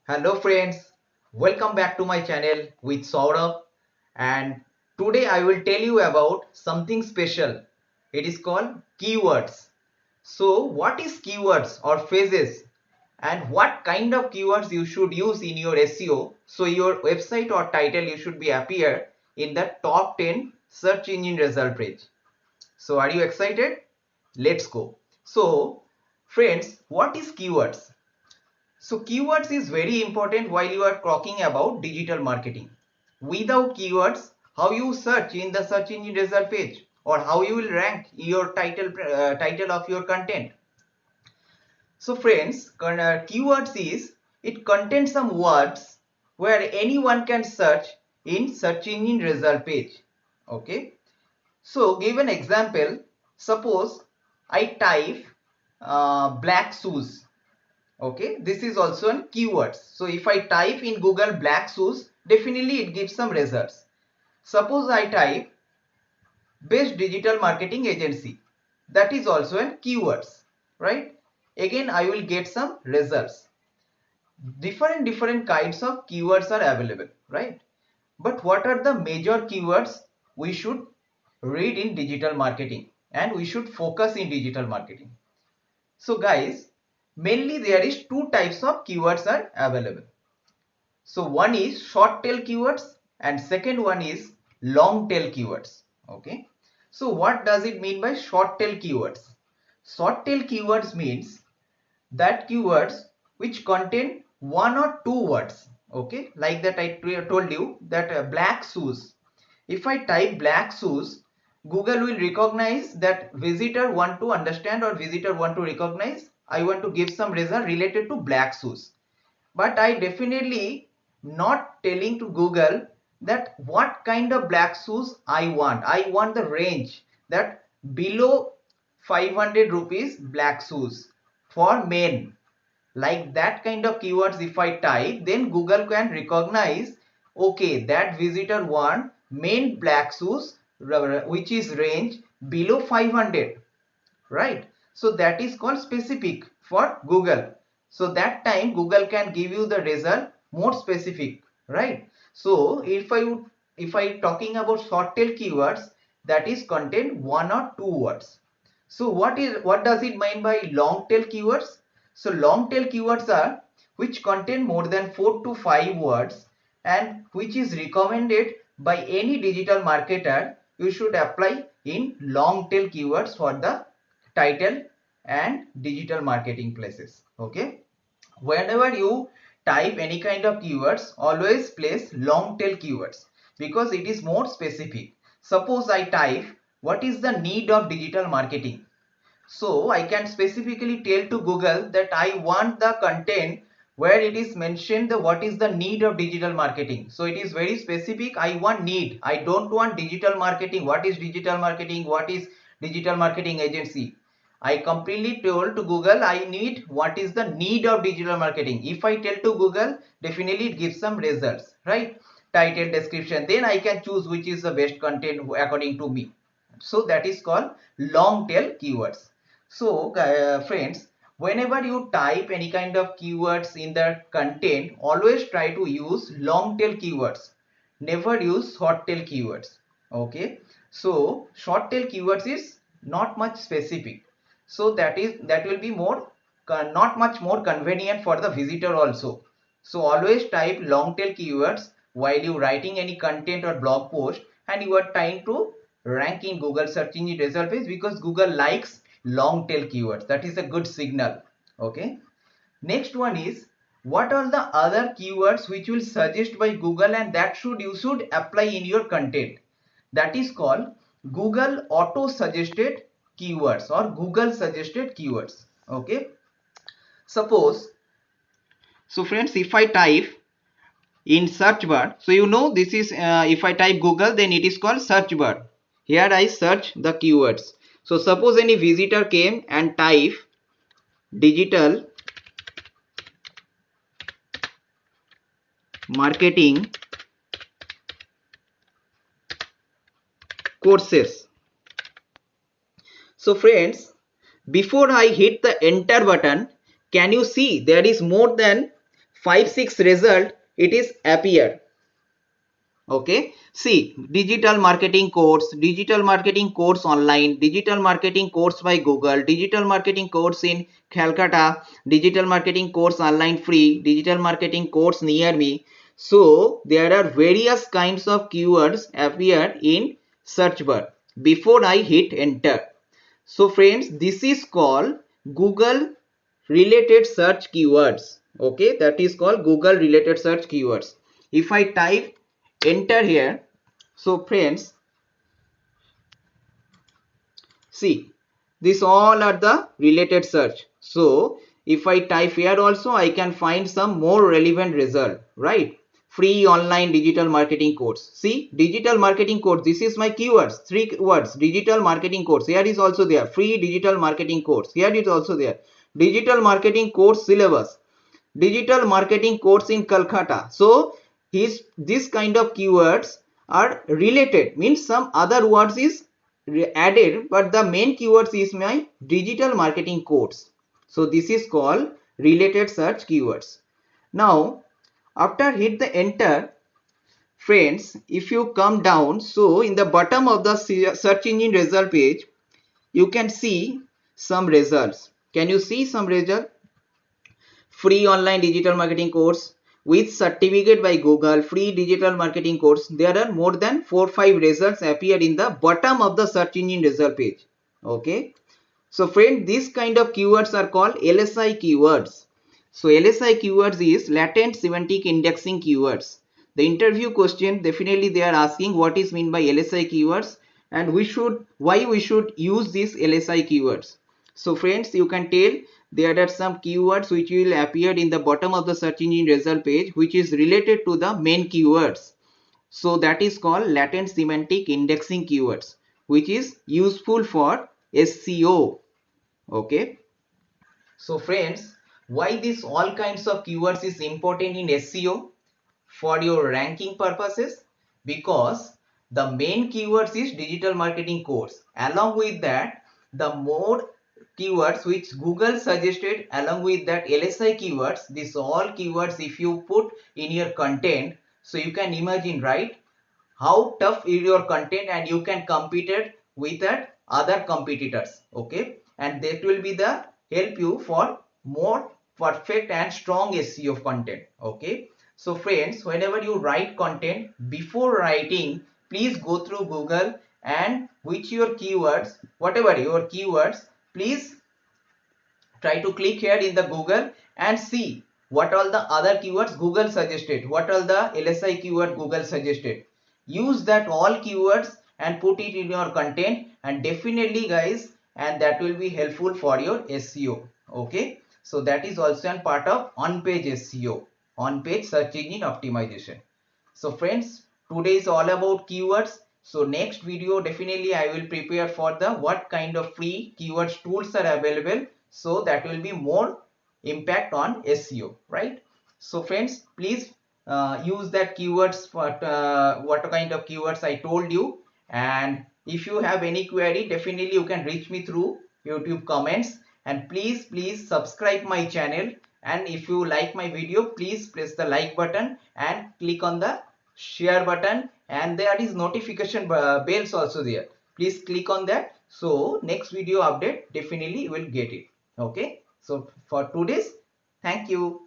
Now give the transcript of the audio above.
Hello friends, welcome back to my channel with Saurabh, and today I will tell you about something special. It is called keywords. So what is keywords or phrases and what kind of keywords you should use in your SEO so your website or title you should be appear in the top 10 search engine result page. So are you excited? Let's go. So friends, what is keywords? So keywords is very important while you are talking about digital marketing. Without keywords, how you search in the search engine result page or how you will rank your title of your content. So friends, keywords is it contains some words where anyone can search in search engine result page. Okay. So give an example. Suppose I type black shoes. Okay, this is also a keywords. So if I type in Google black shoes, definitely it gives some results. Suppose I type best digital marketing agency, that is also a keywords, right? Again I will get some results. Different kinds of keywords are available, right? But what are the major keywords we should read in digital marketing and we should focus in digital marketing? So guys, mainly there is two types of keywords are available. So one is short tail keywords and second one is long tail keywords. Okay. So what does it mean by short tail keywords? Short tail keywords means that keywords which contain one or two words. Okay. Like that I told you that black shoes. If I type black shoes, Google will recognize that visitor want to understand or visitor want to recognize. I want to give some result related to black shoes. But I definitely not telling to Google that what kind of black shoes I want. I want the range that below 500 rupees black shoes for men. Like that kind of keywords if I type, then Google can recognize, okay, that visitor want men black shoes which is range below 500, right? So that is called specific for Google. So that time Google can give you the result more specific, right? So if I talking about short tail keywords, that is contain one or two words. So what does it mean by long tail keywords? So long tail keywords are which contain more than 4 to 5 words and which is recommended by any digital marketer. You should apply in long tail keywords for the title and digital marketing places. Okay, whenever you type any kind of keywords, always place long tail keywords because it is more specific. Suppose I type what is the need of digital marketing, so I can specifically tell to Google that I want the content where it is mentioned the what is the need of digital marketing. So it is very specific. I want need. I don't want digital marketing. What is digital marketing? What is digital marketing agency? I completely told to Google I need what is the need of digital marketing. If I tell to Google, definitely it gives some results, right? Title, description. Then I can choose which is the best content according to me. So that is called long tail keywords. So friends, whenever you type any kind of keywords in the content, always try to use long tail keywords. Never use short tail keywords. Okay. So short tail keywords is not much specific. So that will be more not much more convenient for the visitor also. So always type long tail keywords while you writing any content or blog post and you are trying to rank in Google search engine result page because Google likes long tail keywords. That is a good signal. Okay. Next one is what are the other keywords which will suggest by Google and that you should apply in your content. That is called Google auto suggested keywords or Google suggested keywords. Okay. Suppose, so friends, if I type in search bar, so you know this is if I type Google, then it is called search bar. Here I search the keywords. So suppose any visitor came and type digital marketing courses. So friends, before I hit the enter button, can you see there is more than 5-6 result it is appear. Okay, see, digital marketing course online, digital marketing course by Google, digital marketing course in Calcutta, digital marketing course online free, digital marketing course near me. So there are various kinds of keywords appear in search bar before I hit enter. So friends, this is called Google related search keywords. Okay, that is called Google related search keywords. If I type enter here, so friends, see, these all are the related search. So if I type here also, I can find some more relevant result, right? Free online digital marketing course. See, digital marketing course, this is my keywords, 3 words, digital marketing course. Here is also there, free digital marketing course. Here is also there, digital marketing course syllabus, digital marketing course in Calcutta. So this kind of keywords are related, means some other words is added, but the main keywords is my digital marketing course. So this is called related search keywords. Now after hit the enter, friends, if you come down, so in the bottom of the search engine result page, you can see some results. Can you see some result? Free online digital marketing course with certificate by Google, free digital marketing course. There are more than 4-5 results appear in the bottom of the search engine result page. Okay, so friend, this kind of keywords are called LSI keywords. So LSI keywords is latent semantic indexing keywords. The interview question, definitely they are asking what is meant by LSI keywords and why we should use these LSI keywords. So friends, you can tell there are some keywords which will appear in the bottom of the search engine result page which is related to the main keywords. So that is called latent semantic indexing keywords, which is useful for SEO. Okay, so friends, why this all kinds of keywords is important in SEO? For your ranking purposes, because the main keywords is digital marketing course. Along with that, the more keywords which Google suggested, along with that LSI keywords, these all keywords if you put in your content, so you can imagine, right, how tough is your content and you can compete it with that other competitors. Okay, and that will be the help you for more perfect and strong SEO content. Okay, so friends, whenever you write content, before writing, please go through Google and which your keywords, whatever your keywords, please try to click here in the Google and see what all the other keywords Google suggested, what all the LSI keyword Google suggested. Use that all keywords and put it in your content, and definitely guys, and that will be helpful for your SEO. Okay, so that is also a part of on-page SEO, on-page search engine optimization. So friends, today is all about keywords. So next video definitely I will prepare for the what kind of free keywords tools are available. So that will be more impact on SEO, right? So friends, please use that keywords for what kind of keywords I told you. And if you have any query, definitely you can reach me through YouTube comments. And please subscribe my channel. And if you like my video, please press the like button and click on the share button, and there is notification bells also there. Please click on that, so next video update definitely you will get it. Okay, so for today's, thank you.